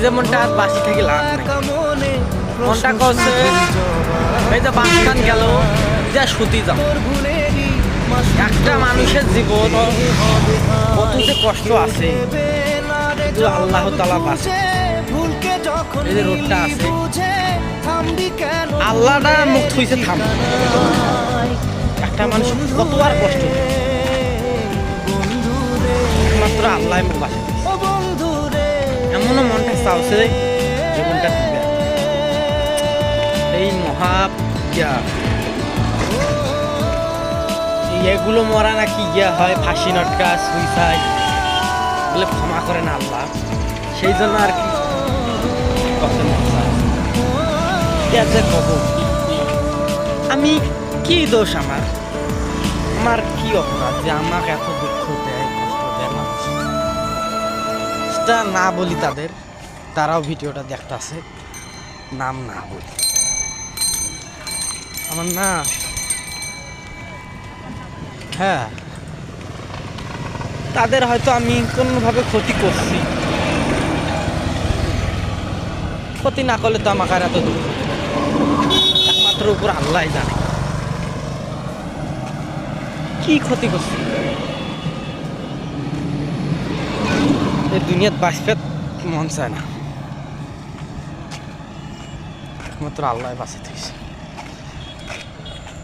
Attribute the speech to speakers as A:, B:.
A: যে মনটা আর বাঁচি থেকে লাভ নাই। মনটা করছে এই যে বাঁচখান গেল যা সুতি যাও। একটা মানুষের জীবন কত যে কষ্ট আছে, আল্লাহ তাআলা বাঁচে। এই যে রোডটা আছে, আল্লাহটা মুখ থুইছে থাম। একটা মানুষ কত আর কষ্ট, একমাত্র আল্লাহ মুখ বাঁচে। এমনও মনটা চাওছে জীবনটা দিবে এই মহা এগুলো মরা নাকি ইয়া হয়, ফাঁসি নটকা সুইসাইড বলে ক্ষমা করে না আল্লাহ। সেই জন্য আর কি কত কব আমি কি দোষ আমার কি অপরাধ যে আমাকে এত দুঃখ দেয়, কষ্ট দেয় মানুষ। সেটা না বলি তাদের, তারাও ভিডিওটা দেখতেছে, নাম না বলি। আমার না হ্যাঁ, তাদের হয়তো আমি কোনোভাবে ক্ষতি করছি, ক্ষতি না করলে তো আমাকে আর এত দুঃখ দেবে। একমাত্র উপর আল্লাহ জানে কি ক্ষতি করছি। এই দুনিয়াত বাঁচতে মন চায় না, একমাত্র আল্লাহ বাঁচিয়ে দিয়েছে।